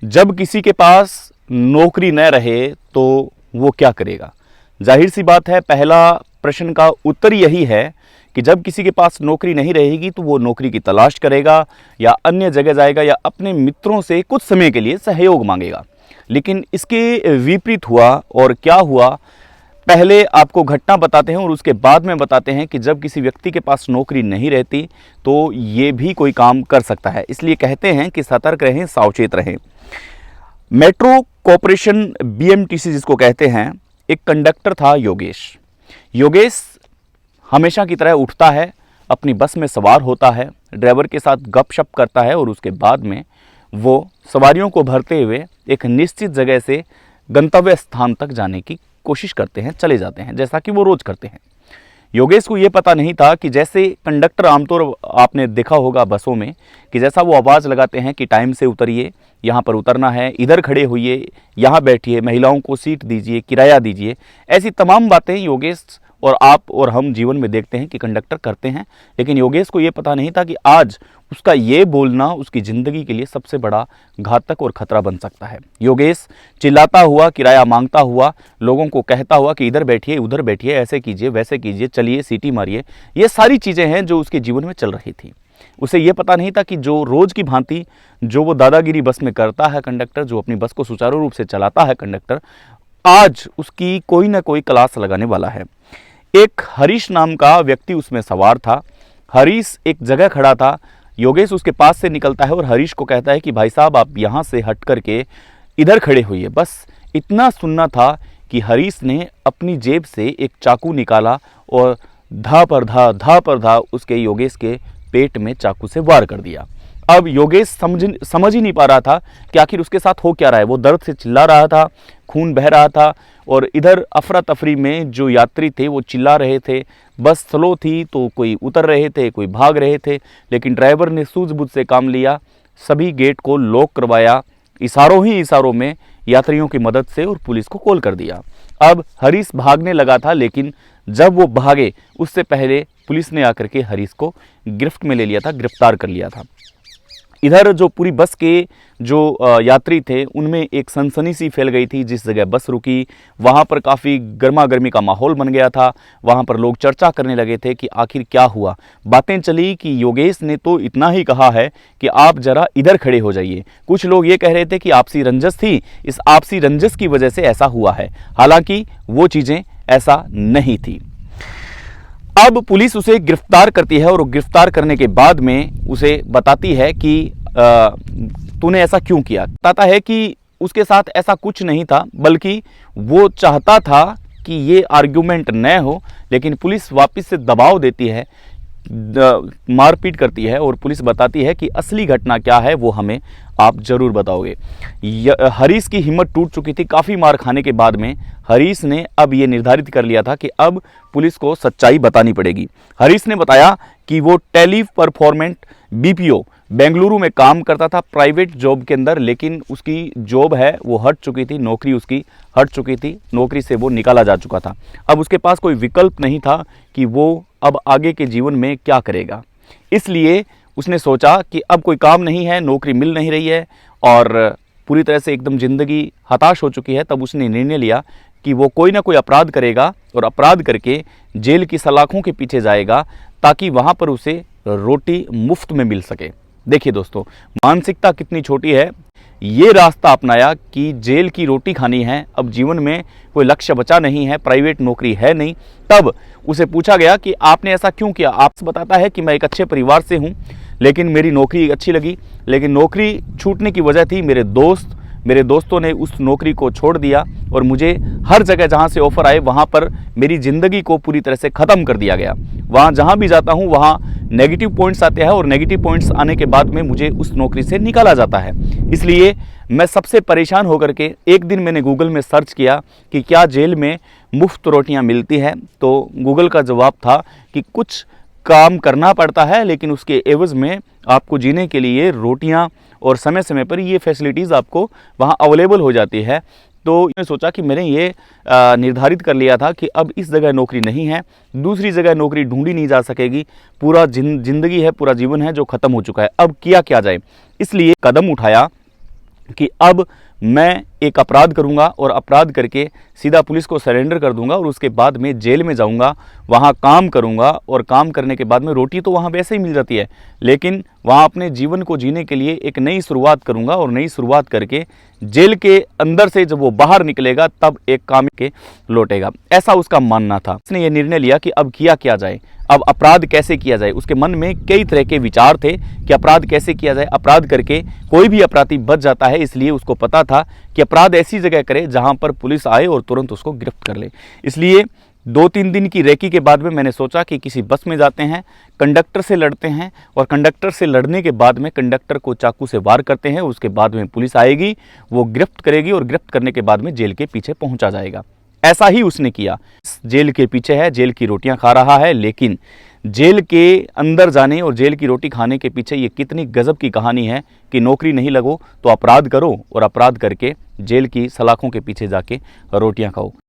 जब किसी के पास नौकरी न रहे तो वो क्या करेगा। जाहिर सी बात है, पहला प्रश्न का उत्तर यही है कि जब किसी के पास नौकरी नहीं रहेगी तो वो नौकरी की तलाश करेगा या अन्य जगह जाएगा या अपने मित्रों से कुछ समय के लिए सहयोग मांगेगा। लेकिन इसके विपरीत हुआ। और क्या हुआ, पहले आपको घटना बताते हैं और उसके बाद में बताते हैं कि जब किसी व्यक्ति के पास नौकरी नहीं रहती तो ये भी कोई काम कर सकता है। इसलिए कहते हैं कि सतर्क रहें, सावचेत रहें। मेट्रो कॉरपोरेशन बीएमटीसी जिसको कहते हैं, एक कंडक्टर था योगेश। योगेश हमेशा की तरह उठता है, अपनी बस में सवार होता है, ड्राइवर के साथ गपशप करता है और उसके बाद में वो सवारियों को भरते हुए एक निश्चित जगह से गंतव्य स्थान तक जाने की कोशिश करते हैं, चले जाते हैं, जैसा कि वो रोज करते हैं। योगेश को ये पता नहीं था कि जैसे कंडक्टर आमतौर आपने देखा होगा बसों में कि जैसा वो आवाज़ लगाते हैं कि टाइम से उतरिए, यहाँ पर उतरना है, इधर खड़े होइए, यहाँ बैठिए, महिलाओं को सीट दीजिए, किराया दीजिए, ऐसी तमाम बातें योगेश और आप और हम जीवन में देखते हैं कि कंडक्टर करते हैं। लेकिन योगेश को ये पता नहीं था कि आज उसका ये बोलना उसकी ज़िंदगी के लिए सबसे बड़ा घातक और ख़तरा बन सकता है। योगेश चिल्लाता हुआ, किराया मांगता हुआ, लोगों को कहता हुआ कि इधर बैठिए, उधर बैठिए, ऐसे कीजिए, वैसे कीजिए, चलिए, सीटी मारिए, ये सारी चीज़ें हैं जो उसके जीवन में चल रही थी। उसे ये पता नहीं था कि जो रोज़ की भांति जो वो दादागिरी बस में करता है कंडक्टर, जो अपनी बस को सुचारू रूप से चलाता है कंडक्टर, आज उसकी कोई ना कोई क्लास लगाने वाला है। एक हरीश नाम का व्यक्ति उसमें सवार था। हरीश एक जगह खड़ा था। योगेश उसके पास से निकलता है और हरीश को कहता है कि भाई साहब, आप यहाँ से हट करके इधर खड़े होइए। बस इतना सुनना था कि हरीश ने अपनी जेब से एक चाकू निकाला और धा पर धा उसके योगेश के पेट में चाकू से वार कर दिया। अब योगेश समझ ही नहीं पा रहा था कि आखिर उसके साथ हो क्या रहा है। वो दर्द से चिल्ला रहा था, खून बह रहा था और इधर अफरा तफरी में जो यात्री थे वो चिल्ला रहे थे। बस स्लो थी तो कोई उतर रहे थे, कोई भाग रहे थे, लेकिन ड्राइवर ने सूझबूझ से काम लिया, सभी गेट को लॉक करवाया, इशारों ही इशारों में यात्रियों की मदद से, और पुलिस को कॉल कर दिया। अब हरीश भागने लगा था, लेकिन जब वो भागे उससे पहले पुलिस ने आकर के हरीश को गिरफ्त में ले लिया था, गिरफ्तार कर लिया था। इधर जो पूरी बस के जो यात्री थे उनमें एक सनसनी सी फैल गई थी। जिस जगह बस रुकी वहाँ पर काफ़ी गर्मा गर्मी का माहौल बन गया था। वहाँ पर लोग चर्चा करने लगे थे कि आखिर क्या हुआ। बातें चली कि योगेश ने तो इतना ही कहा है कि आप जरा इधर खड़े हो जाइए। कुछ लोग ये कह रहे थे कि आपसी रंजस थी, इस आपसी रंजस की वजह से ऐसा हुआ है। हालांकि वो चीज़ें ऐसा नहीं थी। अब पुलिस उसे गिरफ्तार करती है और गिरफ्तार करने के बाद में उसे बताती है कि तूने ऐसा क्यों किया। बताता है कि उसके साथ ऐसा कुछ नहीं था, बल्कि वो चाहता था कि ये आर्ग्यूमेंट न हो, लेकिन पुलिस वापस से दबाव देती है, मारपीट करती है और पुलिस बताती है कि असली घटना क्या है वो हमें आप जरूर बताओगे। हरीश की हिम्मत टूट चुकी थी। काफ़ी मार खाने के बाद में हरीश ने अब ये निर्धारित कर लिया था कि अब पुलिस को सच्चाई बतानी पड़ेगी। हरीश ने बताया कि वो टेली परफॉर्मेंट बीपीओ बेंगलुरु में काम करता था, प्राइवेट जॉब के अंदर, लेकिन उसकी जॉब है वो हट चुकी थी, नौकरी उसकी हट चुकी थी, नौकरी से वो निकाला जा चुका था। अब उसके पास कोई विकल्प नहीं था कि वो अब आगे के जीवन में क्या करेगा। इसलिए उसने सोचा कि अब कोई काम नहीं है, नौकरी मिल नहीं रही है और पूरी तरह से एकदम ज़िंदगी हताश हो चुकी है। तब उसने निर्णय लिया कि वो कोई ना कोई अपराध करेगा और अपराध करके जेल की सलाखों के पीछे जाएगा, ताकि वहाँ पर उसे रोटी मुफ्त में मिल सके। देखिए दोस्तों, मानसिकता कितनी छोटी है। ये रास्ता अपनाया कि जेल की रोटी खानी है, अब जीवन में कोई लक्ष्य बचा नहीं है, प्राइवेट नौकरी है नहीं। तब उसे पूछा गया कि आपने ऐसा क्यों किया। आपसे बताता है कि मैं एक अच्छे परिवार से हूँ, लेकिन मेरी नौकरी अच्छी लगी, लेकिन नौकरी छूटने की वजह थी मेरे दोस्तों ने उस नौकरी को छोड़ दिया और मुझे हर जगह जहाँ से ऑफ़र आए वहाँ पर मेरी ज़िंदगी को पूरी तरह से ख़त्म कर दिया गया। वहाँ जहाँ भी जाता हूँ वहाँ नेगेटिव पॉइंट्स आते हैं और नेगेटिव पॉइंट्स आने के बाद में मुझे उस नौकरी से निकाला जाता है। इसलिए मैं सबसे परेशान होकर के एक दिन मैंने गूगल में सर्च किया कि क्या जेल में मुफ्त रोटियाँ मिलती हैं। तो गूगल का जवाब था कि कुछ काम करना पड़ता है, लेकिन उसके एवज़ में आपको जीने के लिए रोटियां और समय समय पर ये फैसिलिटीज़ आपको वहाँ अवेलेबल हो जाती है। तो मैंने सोचा कि मैंने ये निर्धारित कर लिया था कि अब इस जगह नौकरी नहीं है, दूसरी जगह नौकरी ढूंढी नहीं जा सकेगी, पूरा जिंदगी है, पूरा जीवन है जो ख़त्म हो चुका है, अब किया क्या जाए। इसलिए कदम उठाया कि अब मैं एक अपराध करूंगा और अपराध करके सीधा पुलिस को सरेंडर कर दूंगा और उसके बाद में जेल में जाऊंगा, वहां काम करूंगा और काम करने के बाद में रोटी तो वहां वैसे ही मिल जाती है, लेकिन वहां अपने जीवन को जीने के लिए एक नई शुरुआत करूंगा और नई शुरुआत करके जेल के अंदर से जब वो बाहर निकलेगा तब एक काम के लौटेगा। ऐसा उसका मानना था। उसने ये निर्णय लिया कि अब किया क्या जाए, अब अपराध कैसे किया जाए। उसके मन में कई तरह के विचार थे कि अपराध कैसे किया जाए। अपराध करके कोई भी अपराधी बच जाता है, इसलिए उसको पता था कि अपराध ऐसी जगह करे जहां पर पुलिस आए और तुरंत उसको गिरफ्त कर ले। इसलिए 2-3 दिन की रेकी के बाद में मैंने सोचा कि किसी बस में जाते हैं, कंडक्टर से लड़ते हैं और कंडक्टर से लड़ने के बाद में कंडक्टर को चाकू से वार करते हैं। उसके बाद में पुलिस आएगी, वो गिरफ्त करेगी और गिरफ्त करने के बाद में जेल के पीछे पहुंचा जाएगा। ऐसा ही उसने किया। जेल के पीछे है, जेल की रोटियां खा रहा है, लेकिन जेल के अंदर जाने और जेल की रोटी खाने के पीछे ये कितनी गजब की कहानी है कि नौकरी नहीं लगो तो अपराध करो और अपराध करके जेल की सलाखों के पीछे जाके रोटियां खाओ।